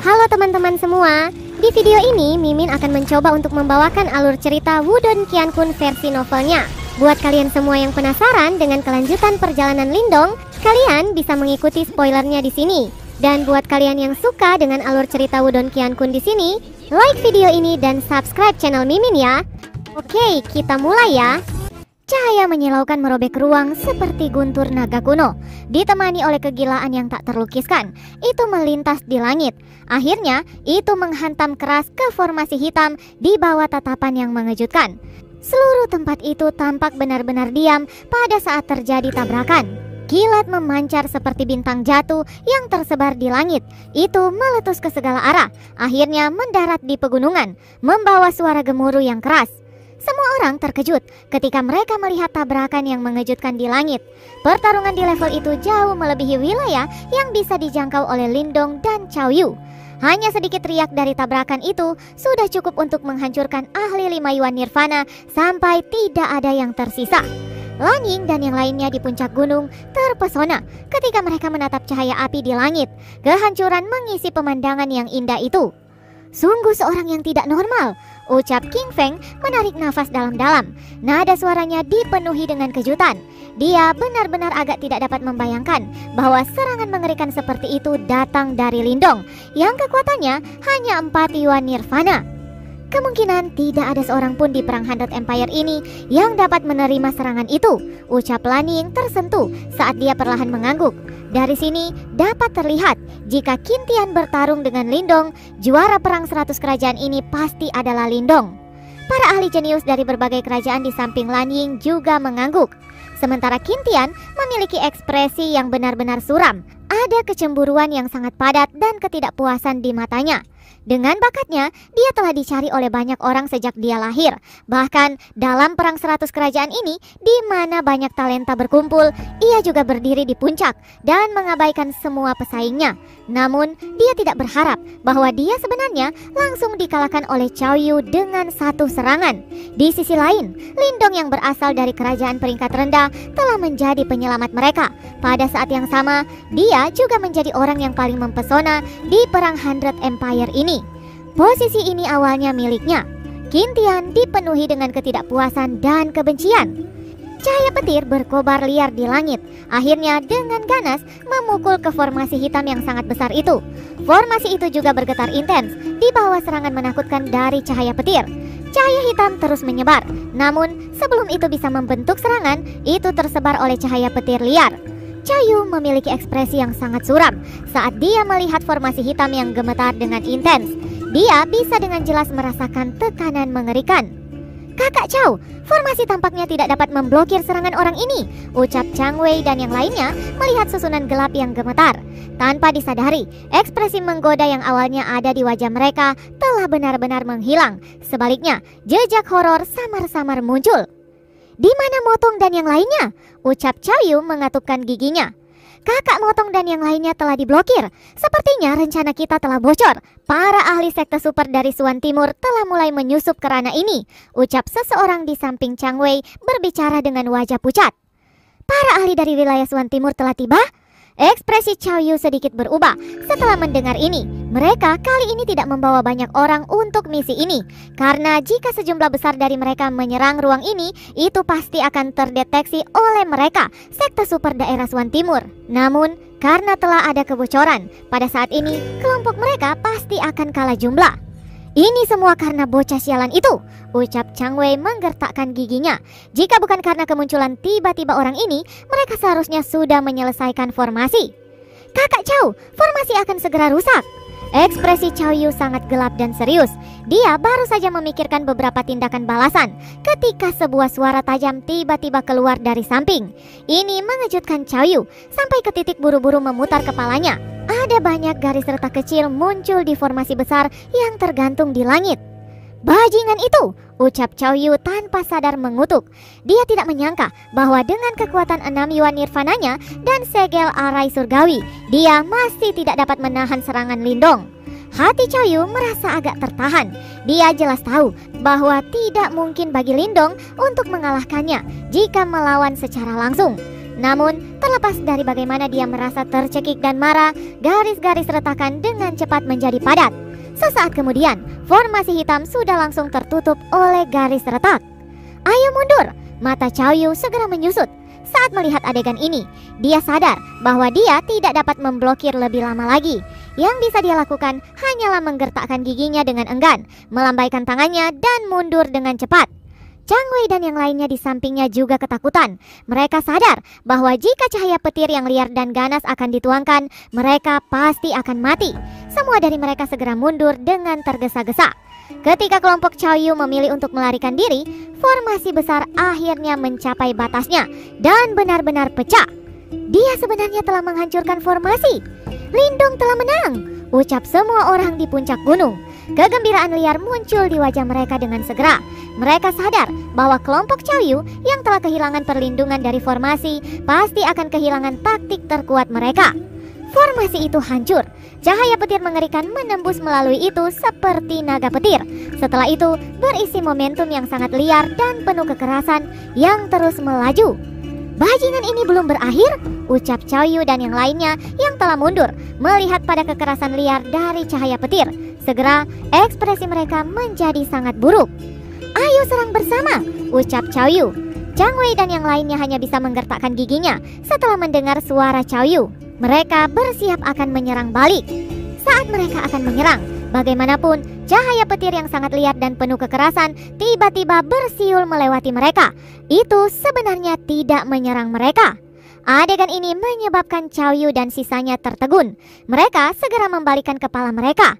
Halo teman-teman semua, di video ini Mimin akan mencoba untuk membawakan alur cerita Wudong Qiankun versi novelnya. Buat kalian semua yang penasaran dengan kelanjutan perjalanan Lindong, kalian bisa mengikuti spoilernya di sini. Dan buat kalian yang suka dengan alur cerita Wudong Qiankun di sini, like video ini dan subscribe channel Mimin ya. Oke, kita mulai ya. Cahaya menyilaukan merobek ruang seperti guntur naga kuno, ditemani oleh kegilaan yang tak terlukiskan. Itu melintas di langit. Akhirnya, itu menghantam keras ke formasi hitam di bawah tatapan yang mengejutkan. Seluruh tempat itu tampak benar-benar diam pada saat terjadi tabrakan. Kilat memancar seperti bintang jatuh yang tersebar di langit. Itu meletus ke segala arah. Akhirnya mendarat di pegunungan, membawa suara gemuruh yang keras. Semua orang terkejut ketika mereka melihat tabrakan yang mengejutkan di langit. Pertarungan di level itu jauh melebihi wilayah yang bisa dijangkau oleh Lindong dan Cao Yu. Hanya sedikit riak dari tabrakan itu sudah cukup untuk menghancurkan ahli 5 Yuan Nirvana sampai tidak ada yang tersisa. Lan Ying dan yang lainnya di puncak gunung terpesona ketika mereka menatap cahaya api di langit. Kehancuran mengisi pemandangan yang indah itu. Sungguh seorang yang tidak normal, ucap King Feng menarik nafas dalam-dalam. Nada suaranya dipenuhi dengan kejutan. Dia benar-benar agak tidak dapat membayangkan bahwa serangan mengerikan seperti itu datang dari Lindong yang kekuatannya hanya 4 Yuan Nirvana. Kemungkinan tidak ada seorang pun di perang Hundred Empire ini yang dapat menerima serangan itu, ucap Lan Ying tersentuh saat dia perlahan mengangguk. Dari sini dapat terlihat jika Qin Tian bertarung dengan Lindong, juara perang 100 kerajaan ini pasti adalah Lindong. Para ahli jenius dari berbagai kerajaan di samping Lan Ying juga mengangguk. Sementara Qin Tian memiliki ekspresi yang benar-benar suram. Ada kecemburuan yang sangat padat dan ketidakpuasan di matanya. Dengan bakatnya, dia telah dicari oleh banyak orang sejak dia lahir. Bahkan dalam perang 100 kerajaan ini, di mana banyak talenta berkumpul, ia juga berdiri di puncak dan mengabaikan semua pesaingnya. Namun, dia tidak berharap bahwa dia sebenarnya langsung dikalahkan oleh Cao Yu dengan satu serangan. Di sisi lain, Lindong yang berasal dari kerajaan peringkat rendah telah menjadi penyelamat mereka. Pada saat yang sama, dia juga menjadi orang yang paling mempesona di perang Hundred Empire ini. Posisi ini awalnya miliknya. Qin Tian dipenuhi dengan ketidakpuasan dan kebencian. Cahaya petir berkobar liar di langit. Akhirnya dengan ganas memukul ke formasi hitam yang sangat besar itu. Formasi itu juga bergetar intens di bawah serangan menakutkan dari cahaya petir. Cahaya hitam terus menyebar. Namun sebelum itu bisa membentuk serangan, itu tersebar oleh cahaya petir liar. Cao Yu memiliki ekspresi yang sangat suram saat dia melihat formasi hitam yang gemetar dengan intens. Dia bisa dengan jelas merasakan tekanan mengerikan. Kakak Cao, formasi tampaknya tidak dapat memblokir serangan orang ini, ucap Chang Wei dan yang lainnya melihat susunan gelap yang gemetar. Tanpa disadari, ekspresi menggoda yang awalnya ada di wajah mereka telah benar-benar menghilang. Sebaliknya, jejak horor samar-samar muncul. Di mana Motong dan yang lainnya? Ucap Cao Yu mengatupkan giginya. Kakak Motong dan yang lainnya telah diblokir. Sepertinya rencana kita telah bocor. Para ahli sekte super dari Suan Timur telah mulai menyusup ke ranah ini, ucap seseorang di samping Chang Wei berbicara dengan wajah pucat. Para ahli dari wilayah Suan Timur telah tiba? Ekspresi Cao Yu sedikit berubah setelah mendengar ini. Mereka kali ini tidak membawa banyak orang untuk misi ini, karena jika sejumlah besar dari mereka menyerang ruang ini, itu pasti akan terdeteksi oleh mereka, sekte super daerah Suan Timur. Namun, karena telah ada kebocoran, pada saat ini kelompok mereka pasti akan kalah jumlah. Ini semua karena bocah sialan itu, ucap Chang Wei menggertakkan giginya. Jika bukan karena kemunculan tiba-tiba orang ini, mereka seharusnya sudah menyelesaikan formasi. Kakak Cao, formasi akan segera rusak. Ekspresi Cao Yu sangat gelap dan serius. Dia baru saja memikirkan beberapa tindakan balasan ketika sebuah suara tajam tiba-tiba keluar dari samping. Ini mengejutkan Cao Yu sampai ke titik buru-buru memutar kepalanya. Ada banyak garis retak kecil muncul di formasi besar yang tergantung di langit. Bajingan itu, ucap Cao Yu tanpa sadar mengutuk. Dia tidak menyangka bahwa dengan kekuatan 6 Yuan Nirvananya dan segel arai surgawi, dia masih tidak dapat menahan serangan Lindong. Hati Cao Yu merasa agak tertahan. Dia jelas tahu bahwa tidak mungkin bagi Lindong untuk mengalahkannya jika melawan secara langsung. Namun, terlepas dari bagaimana dia merasa tercekik dan marah, garis-garis retakan dengan cepat menjadi padat. Sesaat kemudian, formasi hitam sudah langsung tertutup oleh garis retak. "Ayo mundur!" Mata Chow Yu segera menyusut. Saat melihat adegan ini, dia sadar bahwa dia tidak dapat memblokir lebih lama lagi. Yang bisa dia lakukan hanyalah menggertakkan giginya dengan enggan, melambaikan tangannya dan mundur dengan cepat. Chang Wei dan yang lainnya di sampingnya juga ketakutan. Mereka sadar bahwa jika cahaya petir yang liar dan ganas akan dituangkan, mereka pasti akan mati. Semua dari mereka segera mundur dengan tergesa-gesa. Ketika kelompok Chow Yu memilih untuk melarikan diri, formasi besar akhirnya mencapai batasnya dan benar-benar pecah. Dia sebenarnya telah menghancurkan formasi. Lindong telah menang, ucap semua orang di puncak gunung. Kegembiraan liar muncul di wajah mereka dengan segera. Mereka sadar bahwa kelompok Chow Yu yang telah kehilangan perlindungan dari formasi pasti akan kehilangan taktik terkuat mereka. Formasi itu hancur. Cahaya petir mengerikan menembus melalui itu seperti naga petir. Setelah itu berisi momentum yang sangat liar dan penuh kekerasan yang terus melaju. "Bajingan ini belum berakhir," ucap Chow Yu dan yang lainnya yang telah mundur melihat pada kekerasan liar dari cahaya petir. Segera ekspresi mereka menjadi sangat buruk. "Ayo serang bersama," ucap Chow Yu. Chang Wei dan yang lainnya hanya bisa menggertakkan giginya setelah mendengar suara Chow Yu. Mereka bersiap akan menyerang balik. Saat mereka akan menyerang, bagaimanapun cahaya petir yang sangat liar dan penuh kekerasan tiba-tiba bersiul melewati mereka. Itu sebenarnya tidak menyerang mereka. Adegan ini menyebabkan Chow Yu dan sisanya tertegun. Mereka segera membalikkan kepala mereka.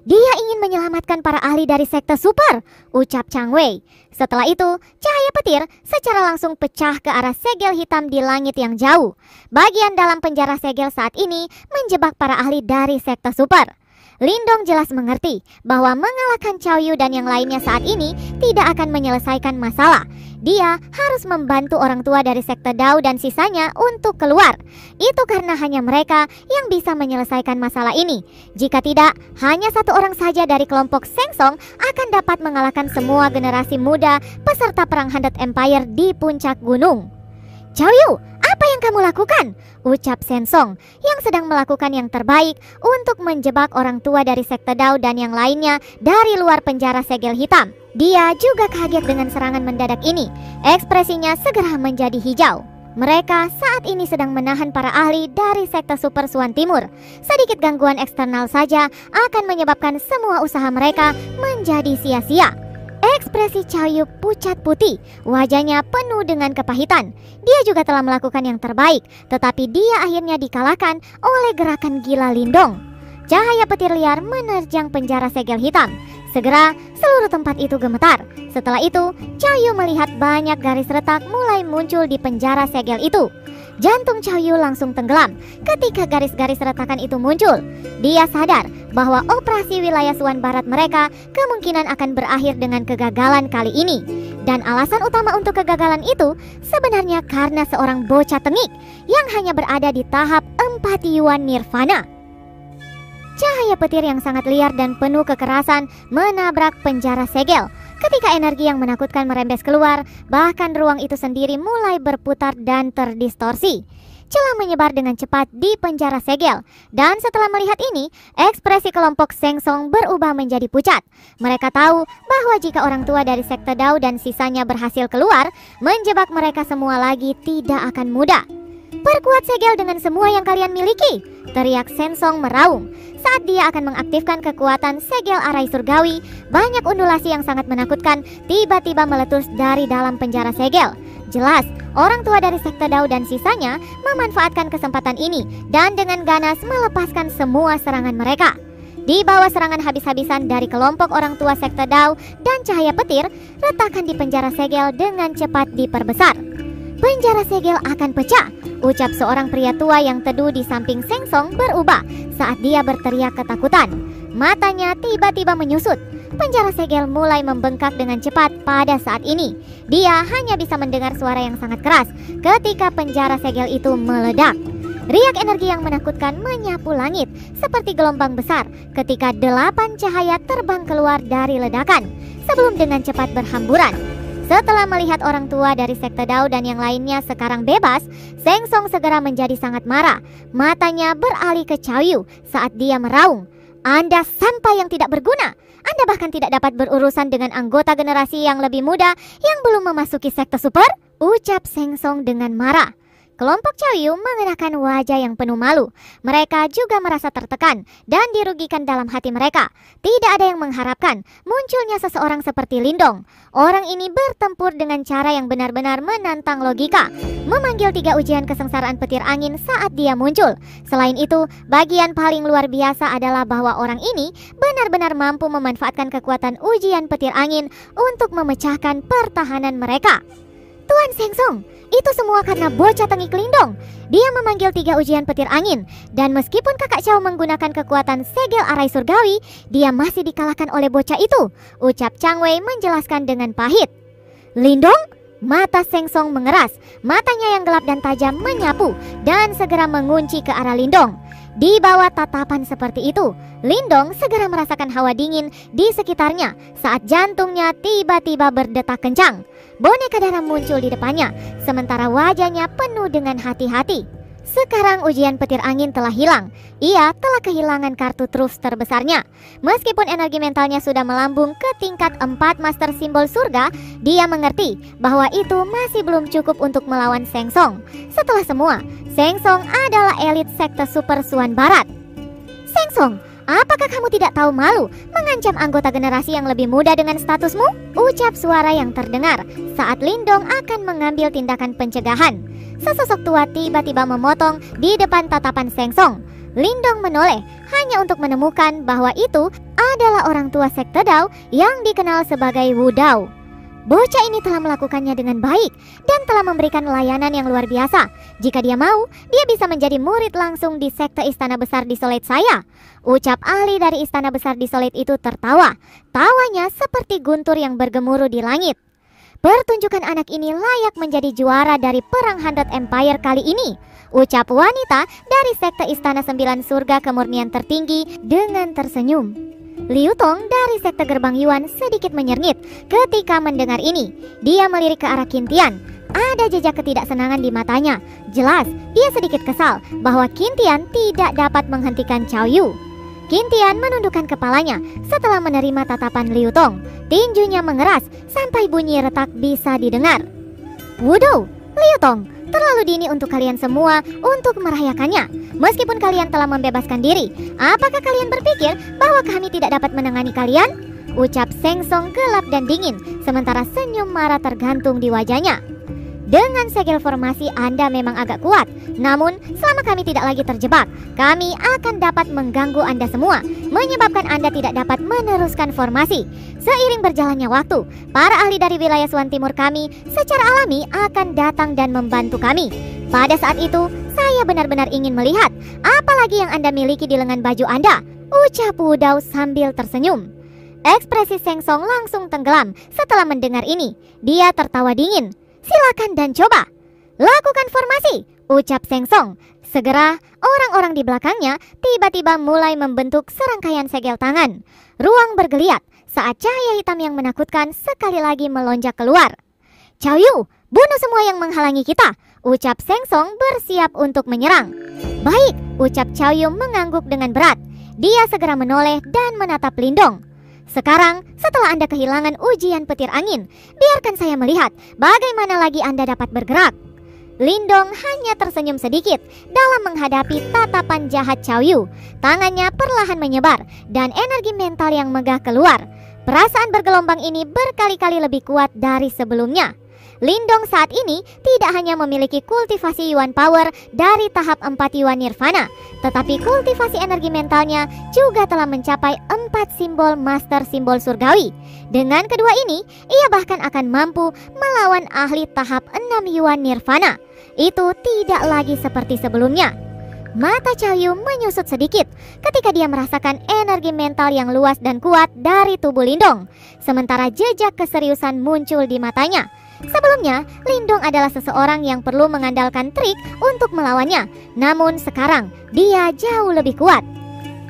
"Dia ingin menyelamatkan para ahli dari sekte super," ucap Chang Wei. Setelah itu, cahaya petir secara langsung pecah ke arah segel hitam di langit yang jauh. Bagian dalam penjara segel saat ini menjebak para ahli dari sekte super. Lindong jelas mengerti bahwa mengalahkan Chow Yu dan yang lainnya saat ini tidak akan menyelesaikan masalah. Dia harus membantu orang tua dari sekte Dao dan sisanya untuk keluar. Itu karena hanya mereka yang bisa menyelesaikan masalah ini. Jika tidak, hanya satu orang saja dari kelompok Sheng Tsung akan dapat mengalahkan semua generasi muda peserta perang Hundred Empire di puncak gunung. "Chow Yu, apa yang kamu lakukan?" ucap Sheng Tsung yang sedang melakukan yang terbaik untuk menjebak orang tua dari sekte Dao dan yang lainnya dari luar penjara segel hitam. Dia juga kaget dengan serangan mendadak ini. Ekspresinya segera menjadi hijau. Mereka saat ini sedang menahan para ahli dari sekte Super Suan Timur. Sedikit gangguan eksternal saja akan menyebabkan semua usaha mereka menjadi sia-sia. Ekspresi Chow Yu pucat putih, wajahnya penuh dengan kepahitan. Dia juga telah melakukan yang terbaik, tetapi dia akhirnya dikalahkan oleh gerakan gila Lindong. Cahaya petir liar menerjang penjara segel hitam. Segera seluruh tempat itu gemetar. Setelah itu, Chow Yu melihat banyak garis retak mulai muncul di penjara segel itu. Jantung Chow Yu langsung tenggelam ketika garis-garis retakan itu muncul. Dia sadar bahwa operasi wilayah Suan Barat mereka kemungkinan akan berakhir dengan kegagalan kali ini. Dan alasan utama untuk kegagalan itu sebenarnya karena seorang bocah tengik yang hanya berada di tahap 4 Yuan Nirvana. Cahaya petir yang sangat liar dan penuh kekerasan menabrak penjara segel. Ketika energi yang menakutkan merembes keluar, bahkan ruang itu sendiri mulai berputar dan terdistorsi. Celah menyebar dengan cepat di penjara segel. Dan setelah melihat ini, ekspresi kelompok Sheng Tsung berubah menjadi pucat. Mereka tahu bahwa jika orang tua dari sekte Dao dan sisanya berhasil keluar, menjebak mereka semua lagi tidak akan mudah. "Perkuat segel dengan semua yang kalian miliki," teriak Sheng Tsung meraung. Saat dia akan mengaktifkan kekuatan segel arai surgawi, banyak undulasi yang sangat menakutkan tiba-tiba meletus dari dalam penjara segel. Jelas, orang tua dari sekte Dao dan sisanya memanfaatkan kesempatan ini dan dengan ganas melepaskan semua serangan mereka. Di bawah serangan habis-habisan dari kelompok orang tua sekte Dao dan cahaya petir, retakan di penjara segel dengan cepat diperbesar. "Penjara segel akan pecah," ucap seorang pria tua yang teduh di samping Sheng Tsung berubah saat dia berteriak ketakutan. Matanya tiba-tiba menyusut. Penjara segel mulai membengkak dengan cepat pada saat ini. Dia hanya bisa mendengar suara yang sangat keras ketika penjara segel itu meledak. Riak energi yang menakutkan menyapu langit seperti gelombang besar ketika 8 cahaya terbang keluar dari ledakan sebelum dengan cepat berhamburan. Setelah melihat orang tua dari sekte Dao dan yang lainnya sekarang bebas, Sheng Tsung segera menjadi sangat marah. Matanya beralih ke Cao Yu saat dia meraung, "Anda sampah yang tidak berguna! Anda bahkan tidak dapat berurusan dengan anggota generasi yang lebih muda yang belum memasuki sekte super," ucap Sheng Tsung dengan marah. Kelompok Cao Yu mengenakan wajah yang penuh malu. Mereka juga merasa tertekan dan dirugikan dalam hati mereka. Tidak ada yang mengharapkan munculnya seseorang seperti Lindong. Orang ini bertempur dengan cara yang benar-benar menantang logika, memanggil 3 ujian kesengsaraan petir angin saat dia muncul. Selain itu, bagian paling luar biasa adalah bahwa orang ini benar-benar mampu memanfaatkan kekuatan ujian petir angin untuk memecahkan pertahanan mereka. "Tuan Sheng Tsung, itu semua karena bocah tengik Lindong. Dia memanggil 3 ujian petir angin, dan meskipun kakak Cao menggunakan kekuatan segel arai surgawi, dia masih dikalahkan oleh bocah itu," ucap Chang Wei menjelaskan dengan pahit. "Lindong?" Mata Sheng Tsung mengeras, matanya yang gelap dan tajam menyapu dan segera mengunci ke arah Lindong. Di bawah tatapan seperti itu, Lindong segera merasakan hawa dingin di sekitarnya saat jantungnya tiba-tiba berdetak kencang. Boneka darah muncul di depannya, sementara wajahnya penuh dengan hati-hati. Sekarang ujian petir angin telah hilang. Ia telah kehilangan kartu truf terbesarnya. Meskipun energi mentalnya sudah melambung ke tingkat 4 master simbol surga, dia mengerti bahwa itu masih belum cukup untuk melawan Sheng Tsung. Setelah semua, Sheng Tsung adalah elit sekte Super Suan Barat. "Sheng Tsung, apakah kamu tidak tahu malu mengancam anggota generasi yang lebih muda dengan statusmu?" ucap suara yang terdengar saat Lindong akan mengambil tindakan pencegahan. Sesosok tua tiba-tiba memotong di depan tatapan Sheng Tsung. Lindong menoleh hanya untuk menemukan bahwa itu adalah orang tua sekte Dao yang dikenal sebagai Wu Dao. Bocah ini telah melakukannya dengan baik dan telah memberikan layanan yang luar biasa. Jika dia mau, dia bisa menjadi murid langsung di sekte Istana Besar di Solate saya, ucap ahli dari Istana Besar di Solate itu tertawa. Tawanya seperti guntur yang bergemuruh di langit. "Pertunjukan anak ini layak menjadi juara dari Perang Hundred Empire kali ini," ucap wanita dari sekte Istana 9 Surga Kemurnian Tertinggi dengan tersenyum. Liu Tong dari sekte Gerbang Yuan sedikit menyernit ketika mendengar ini. Dia melirik ke arah Qin Tian. Ada jejak ketidaksenangan di matanya. Jelas, dia sedikit kesal bahwa Qin Tian tidak dapat menghentikan Cao Yu. Qin Tian menundukkan kepalanya setelah menerima tatapan Liu Tong. Tinjunya mengeras sampai bunyi retak bisa didengar. "Wudu, Liu Tong, terlalu dini untuk kalian semua untuk merayakannya. Meskipun kalian telah membebaskan diri, apakah kalian berpikir bahwa kami tidak dapat menangani kalian?" ucap Sheng Tsung gelap dan dingin, sementara senyum marah tergantung di wajahnya. "Dengan segel formasi Anda memang agak kuat. Namun, selama kami tidak lagi terjebak, kami akan dapat mengganggu Anda semua, menyebabkan Anda tidak dapat meneruskan formasi. Seiring berjalannya waktu, para ahli dari wilayah Suan Timur kami secara alami akan datang dan membantu kami. Pada saat itu, saya benar-benar ingin melihat apalagi yang Anda miliki di lengan baju Anda," ucap Wu Dao sambil tersenyum. Ekspresi Sheng Tsung langsung tenggelam setelah mendengar ini. Dia tertawa dingin. "Silakan dan coba. Lakukan formasi," ucap Sheng Tsung. Segera, orang-orang di belakangnya tiba-tiba mulai membentuk serangkaian segel tangan. Ruang bergeliat saat cahaya hitam yang menakutkan sekali lagi melonjak keluar. "Cao Yu, bunuh semua yang menghalangi kita," ucap Sheng Tsung bersiap untuk menyerang. "Baik," ucap Cao Yu mengangguk dengan berat. Dia segera menoleh dan menatap Lindong. "Sekarang, setelah Anda kehilangan ujian petir angin, biarkan saya melihat bagaimana lagi Anda dapat bergerak." Lindong hanya tersenyum sedikit dalam menghadapi tatapan jahat Cao Yu. Tangannya perlahan menyebar dan energi mental yang megah keluar. Perasaan bergelombang ini berkali-kali lebih kuat dari sebelumnya. Lindong saat ini tidak hanya memiliki kultivasi Yuan Power dari tahap 4 Yuan Nirvana, tetapi kultivasi energi mentalnya juga telah mencapai 4 simbol Master Simbol Surgawi. Dengan kedua ini, ia bahkan akan mampu melawan ahli tahap 6 Yuan Nirvana. Itu tidak lagi seperti sebelumnya. Mata Cao Yu menyusut sedikit ketika dia merasakan energi mental yang luas dan kuat dari tubuh Lindong. Sementara jejak keseriusan muncul di matanya. Sebelumnya, Lindong adalah seseorang yang perlu mengandalkan trik untuk melawannya. Namun sekarang, dia jauh lebih kuat.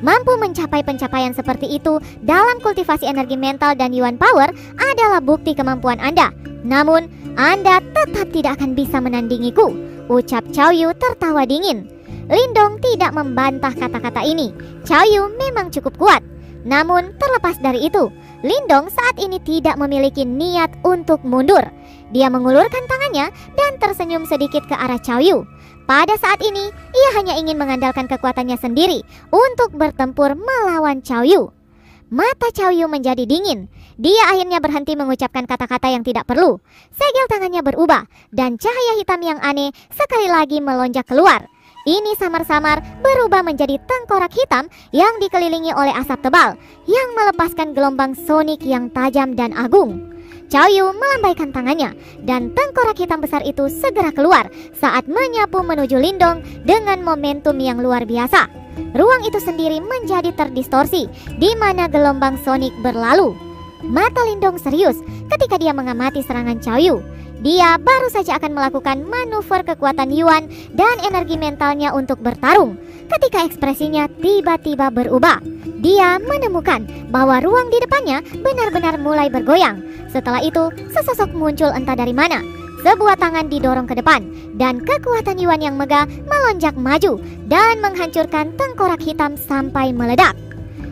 Mampu mencapai pencapaian seperti itu dalam kultivasi energi mental dan Yuan Power adalah bukti kemampuan Anda. Namun, Anda tetap tidak akan bisa menandingiku, ucap Cao Yu tertawa dingin. Lindong tidak membantah kata-kata ini. Cao Yu memang cukup kuat. Namun, terlepas dari itu, Lindong saat ini tidak memiliki niat untuk mundur. Dia mengulurkan tangannya dan tersenyum sedikit ke arah Cao Yu. Pada saat ini, ia hanya ingin mengandalkan kekuatannya sendiri untuk bertempur melawan Cao Yu. Mata Cao Yu menjadi dingin. Dia akhirnya berhenti mengucapkan kata-kata yang tidak perlu. Segel tangannya berubah dan cahaya hitam yang aneh sekali lagi melonjak keluar. Ini samar-samar berubah menjadi tengkorak hitam yang dikelilingi oleh asap tebal yang melepaskan gelombang sonik yang tajam dan agung. Cao Yu melambaikan tangannya dan tengkorak hitam besar itu segera keluar saat menyapu menuju Lindong dengan momentum yang luar biasa. Ruang itu sendiri menjadi terdistorsi di mana gelombang sonik berlalu. Mata Lindong serius ketika dia mengamati serangan Cao Yu. Dia baru saja akan melakukan manuver kekuatan Yuan dan energi mentalnya untuk bertarung. Ketika ekspresinya tiba-tiba berubah, dia menemukan bahwa ruang di depannya benar-benar mulai bergoyang. Setelah itu, sesosok muncul entah dari mana. Sebuah tangan didorong ke depan, dan kekuatan Yuan yang megah melonjak maju dan menghancurkan tengkorak hitam sampai meledak.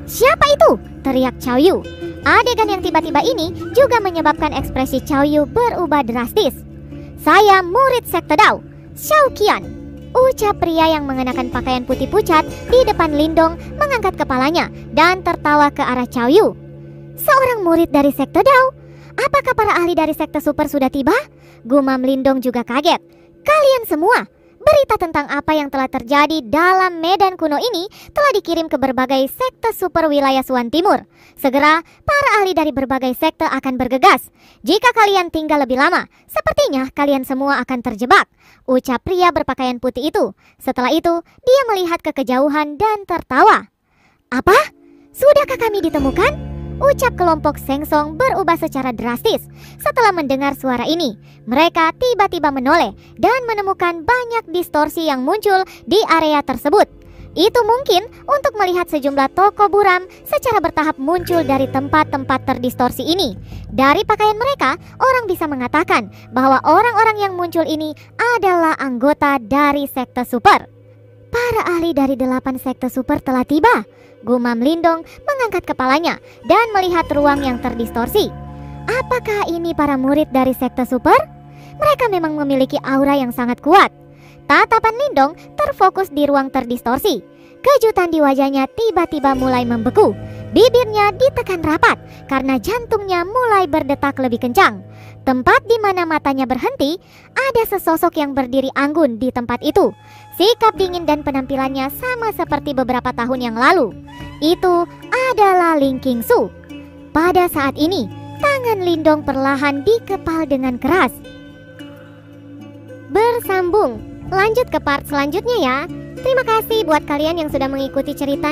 "Siapa itu?" teriak Cao Yu. Adegan yang tiba-tiba ini juga menyebabkan ekspresi Cao Yu berubah drastis. "Saya murid Sekte Dao, Xiao Qian," ucap pria yang mengenakan pakaian putih pucat di depan Lindong mengangkat kepalanya dan tertawa ke arah Cao Yu. "Seorang murid dari Sekte Dao? Apakah para ahli dari Sekte Super sudah tiba?" Gumam Lindong juga kaget. "Kalian semua, berita tentang apa yang telah terjadi dalam medan kuno ini telah dikirim ke berbagai sekte super wilayah Suan Timur. Segera, para ahli dari berbagai sekte akan bergegas. Jika kalian tinggal lebih lama, sepertinya kalian semua akan terjebak," ucap pria berpakaian putih itu. Setelah itu, dia melihat ke kejauhan dan tertawa. "Apa? Sudahkah kami ditemukan?" ucap kelompok Sengsong berubah secara drastis. Setelah mendengar suara ini, mereka tiba-tiba menoleh dan menemukan banyak distorsi yang muncul di area tersebut. Itu mungkin untuk melihat sejumlah toko buram secara bertahap muncul dari tempat-tempat terdistorsi ini. Dari pakaian mereka, orang bisa mengatakan bahwa orang-orang yang muncul ini adalah anggota dari Sekte Super. "Para ahli dari 8 Sekte Super telah tiba," gumam Lindong mengangkat kepalanya dan melihat ruang yang terdistorsi. Apakah ini para murid dari Sekte Super? Mereka memang memiliki aura yang sangat kuat. Tatapan Lindong terfokus di ruang terdistorsi. Kejutan di wajahnya tiba-tiba mulai membeku. Bibirnya ditekan rapat karena jantungnya mulai berdetak lebih kencang. Tempat di mana matanya berhenti, ada sesosok yang berdiri anggun di tempat itu. Sikap dingin dan penampilannya sama seperti beberapa tahun yang lalu. Itu adalah Ling Qingsu. Pada saat ini, tangan Lindong perlahan dikepal dengan keras. Bersambung, lanjut ke part selanjutnya ya. Terima kasih buat kalian yang sudah mengikuti cerita